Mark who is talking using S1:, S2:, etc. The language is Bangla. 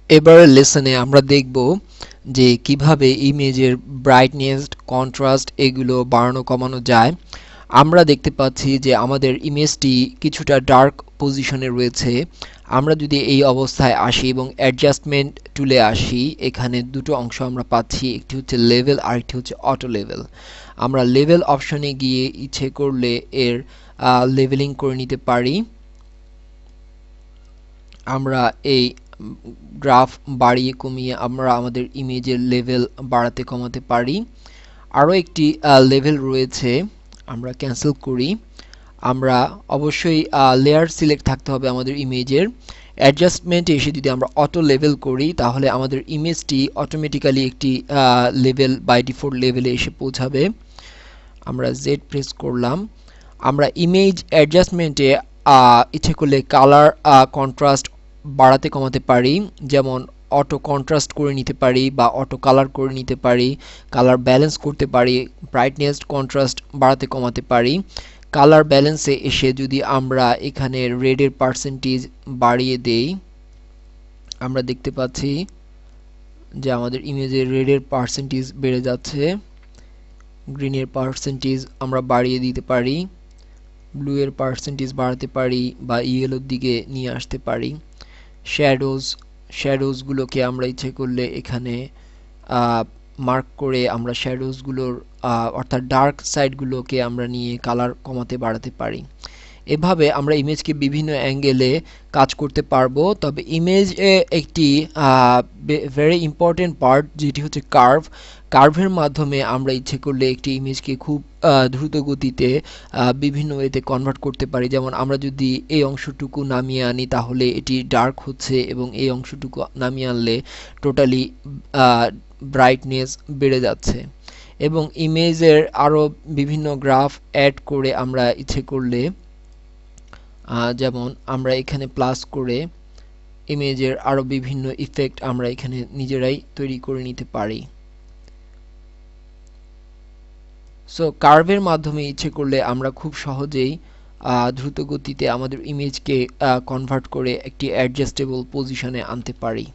S1: এবারের লেসনে আমরা দেখব যে কিভাবে ইমেজের ব্রাইটনেস, কন্ট্রাস্ট এগুলো বাড়ানো কমানো যায়। আমরা দেখতে পাচ্ছি যে আমাদের ইমেজটি কিছুটা ডার্ক পজিশনে রয়েছে। আমরা যদি এই অবস্থায় আসি এবং অ্যাডজাস্টমেন্ট টুলে আসি, এখানে দুটো অংশ আমরা পাচ্ছি, একটি হচ্ছে লেভেল আর একটি হচ্ছে অটো লেভেল। আমরা লেভেল অপশনে গিয়ে ইচ্ছে করলে এর লেভেলিং করে নিতে পারি। আমরা এই গ্রাফ বাড়িয়ে কমিয়ে আমরা আমাদের ইমেজের লেভেল বাড়াতে কমাতে পারি। আরও একটি লেভেল রয়েছে, আমরা ক্যান্সেল করি। আমরা অবশ্যই লেয়ার সিলেক্ট থাকতে হবে আমাদের ইমেজের। অ্যাডজাস্টমেন্টে এসে যদি আমরা অটো লেভেল করি তাহলে আমাদের ইমেজটি অটোমেটিক্যালি একটি লেভেল বাই ডিফল্ট লেভেলে এসে পৌঁছাবে। আমরা জেড প্রেস করলাম। আমরা ইমেজ অ্যাডজাস্টমেন্টে ইচ্ছে করলে কালার কন্ট্রাস্ট বাড়াতে কমাতে পারি, যেমন অটো কন্ট্রাস্ট করে নিতে পারি বা অটো কালার করে নিতে পারি, কালার ব্যালেন্স করতে পারি, ব্রাইটনেস কন্ট্রাস্ট বাড়াতে কমাতে পারি। কালার ব্যালেন্সে এসে যদি আমরা এখানে রেডের পার্সেন্টেজ বাড়িয়ে দেই, আমরা দেখতে পাচ্ছি যে আমাদের ইমেজের রেডের পার্সেন্টেজ বেড়ে যাচ্ছে। গ্রিনের পার্সেন্টেজ আমরা বাড়িয়ে দিতে পারি, ব্লু এর পার্সেন্টেজ বাড়াতে পারি বা ইয়েলোর দিকে নিয়ে আসতে পারি। শ্যাডোজগুলোকে আমরা ইচ্ছে করলে এখানে মার্ক করে আমরা শ্যাডোজগুলোর অর্থাৎ ডার্ক সাইডগুলোকে আমরা নিয়ে কালার কমাতে বাড়াতে পারি। এভাবে আমরা ইমেজকে বিভিন্ন অ্যাঙ্গেলে কাজ করতে পারবো। তবে ইমেজ একটি ভেরি ইম্পর্টেন্ট পার্ট যেটি হচ্ছে কার্ভের মাধ্যমে আমরা ইচ্ছে করলে একটি ইমেজকে খুব দ্রুত গতিতে বিভিন্ন ওয়েতে কনভার্ট করতে পারি। যেমন আমরা যদি এই অংশটুকু নামিয়ে আনি তাহলে এটি ডার্ক হচ্ছে এবং এই অংশটুকু নামিয়ে আনলে টোটালি ব্রাইটনেস বেড়ে যাচ্ছে। এবং ইমেজের আরও বিভিন্ন গ্রাফ অ্যাড করে আমরা ইচ্ছে করলে যেমন আমরা এখানে প্লাস করে ইমেজের আরও বিভিন্ন ইফেক্ট আমরা এখানে নিজেরাই তৈরি করে নিতে পারি। সো কার্ভের মাধ্যমে ইচ্ছে করলে আমরা খুব সহজেই দ্রুত গতিতে আমাদের ইমেজকে কনভার্ট করে একটি অ্যাডজাস্টেবল পজিশনে আনতে পারি।